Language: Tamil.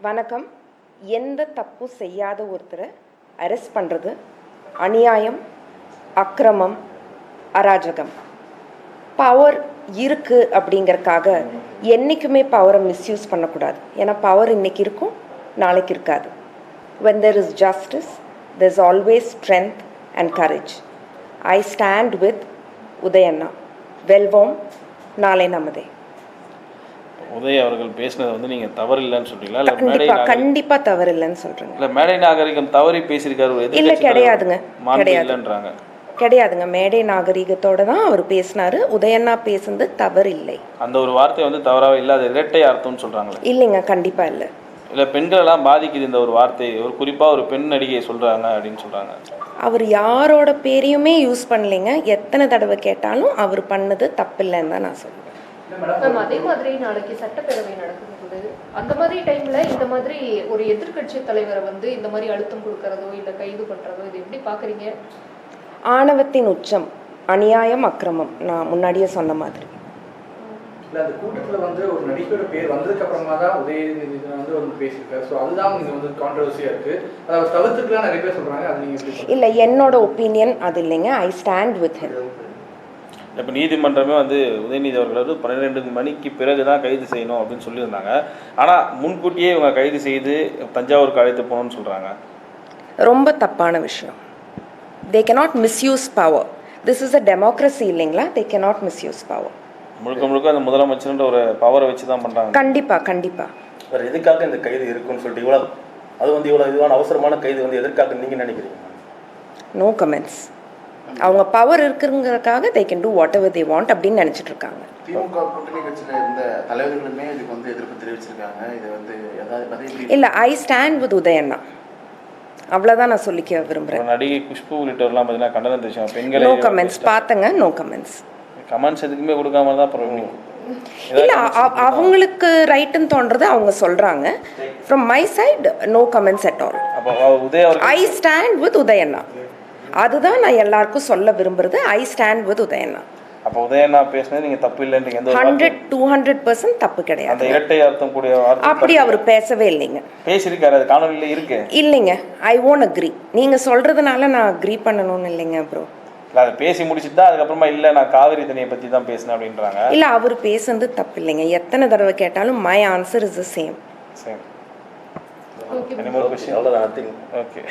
வணக்கம். எந்த தப்பும் செய்யாத ஒருத்தரை அரெஸ்ட் பண்ணுறது அநியாயம், அக்கிரமம், அராஜகம். பவர் இருக்குது அப்படிங்கிறக்காக என்றைக்குமே பவரை மிஸ்யூஸ் பண்ணக்கூடாது. ஏன்னா பவர் இன்றைக்கி இருக்கும், நாளைக்கு இருக்காது. when there is justice, there is always strength and courage. I stand with உதயண்ணா. வெல்வோம், நாளை நமதே. உதய் அவர்கள் பேசினது வந்து நீங்க தவறு இல்லைன்னு சொல்றீங்களா? கண்டிப்பா தவறு இல்லைன்னு சொல்றீங்க. இல்ல மேடை நாகரிகம் தவறி பேசியிருக்காரு? இல்ல, கிடையாதுங்க, கிடையாதுன்றாங்க. கிடையாதுங்க. மேடை நாகரிகத்தோட தான் அவர் பேசினாரு. உதயண்ணா பேசுனது தவறு இல்லை. அந்த ஒரு வார்த்தை வந்து தவறாக இல்லை, அது இரட்டை அர்த்தம்னு சொல்றாங்களே. இல்லைங்க, கண்டிப்பா இல்லை. இல்லை, பெண்கள் எல்லாம் பாதிக்குது இந்த ஒரு வார்த்தை. ஒரு குறிப்பாக ஒரு பெண் நடிகையை சொல்றாங்க அப்படின்னு சொல்றாங்க. அவர் யாரோட பேரையுமே யூஸ் பண்ணலைங்க. எத்தனை தடவை கேட்டாலும் அவர் பண்ணது தப்பில்லைன்னு தான் நான் சொல்லுவேன். அதே மாதிரி நாளைக்கு சட்டப்பேரவை நடக்கும்போது அந்த மாதிரி டைம்ல இந்த மாதிரி ஒரு எதிர்கட்சி தலைவரை வந்து இந்த மாதிரி அழுத்தம் கொடுக்கறதோ இல்லை கைது பண்றதோ இது எப்படி பாக்குறீங்க? ஆணவத்தின் உச்சம், அநியாயம், அக்கிரமம். நான் முன்னாடியே சொன்ன மாதிரி. இல்லை, அந்த கூட்டத்தில் வந்து ஒரு நடிகரோட பேர் வந்ததுக்கு அப்புறமா தான் உதயநிதி வந்து வந்து பேசியிருக்காரு. ஸோ அதுதான் இங்கே வந்து கான்ட்ரவர்சியாக இருக்குது. அதை அவர் தவிர்த்துக்கலாம் நிறைய பேர் சொல்கிறாங்க. அது நீங்கள் இல்லை, என்னோட ஒப்பீனியன் அது இல்லைங்க. ஐ ஸ்டாண்ட் வித் ஹிம். இப்போ நீதிமன்றமே வந்து உதயநிதி அவர்கள் வந்து 12 மணிக்கு பிறகு தான் கைது செய்யணும் அப்படின்னு சொல்லியிருந்தாங்க. ஆனால் முன்கூட்டியே இவங்க கைது செய்து தஞ்சாவூருக்கு அழைத்து போகணும்னு சொல்கிறாங்க. ரொம்ப தப்பான விஷயம். தே cannot misuse power. This is a democracy இல்லைங்களா? They cannot misuse power. முழுக்க முழுக்க அந்த முதலமைச்சர்ன்ற ஒரு பவரை வச்சு தான் பண்ணுறாங்க. கண்டிப்பாக. வேறு எதுக்காக இந்த கைது இருக்குன்னு சொல்லிட்டு இவ்வளோ இதுவான அவசரமான கைது வந்து எதற்காக நீங்கள் நினைக்கிறீங்க? No comments. அவங்க பவர் இருக்குங்கிறதுக்காக they can do whatever they want அப்படின்னு நினச்சிட்டு இருக்காங்க. திமுக கூட்டணி கட்சியில் இருந்த தலைவர்களுமே இதுக்கு வந்து எதிர்ப்பு தெரிவிச்சிருக்காங்க. இது வந்து இல்லை, ஐ ஸ்டாண்ட் வித் உதயண்ணா. அவ்வளோதான் நான் சொல்லிக்க விரும்புகிறேன். நடிகை குஷ்பு உள்ளிட்டவர்லாம் பார்த்தீங்கன்னா கண்டனம் தெரிவிச்சாங்க. பெண்கள் நோ கமெண்ட்ஸ் பார்த்தங்க. No comments. கமெண்ட்ஸ் எதுக்குமே கொடுக்காம தான் அப்புறம் இல்லை, அவங்களுக்கு ரைட்டுன்னு தோன்றது அவங்க சொல்கிறாங்க. From my side no comments at all. I stand with உதயண்ணா. அதுதான் நான் எல்லாருக்கும் சொல்ல விரும்புறது. ஐ ஸ்டாண்ட் வித் உதயண்ணா. அப்போ உதயண்ணா பேசுனது நீங்கள் தப்பு இல்லைன்றீங்க? 100-200% தப்பு கிடையாது. அந்த இரட்டை அர்த்தம் கூடிய அப்படி அவர் பேசவே இல்லைங்க. பேசியிருக்காரு, அது காணொலியில் இருக்கு. இல்லைங்க, ஐ won't agree. நீங்கள் சொல்கிறதுனால நான் அக்ரி பண்ணணும்னு இல்லைங்க ப்ரோ. இல்லை, அதை பேசி முடிச்சுட்டு தான் அதுக்கப்புறமா இல்லை நான் காவிரி தண்ணியை பற்றி தான் பேசினேன் அப்படின்றாங்க. இல்லை, அவர் பேசுனது தப்பு இல்லைங்க. எத்தனை தடவை கேட்டாலும் my answer is the same. Same. Okay. அவ்வளோதான். ஓகே.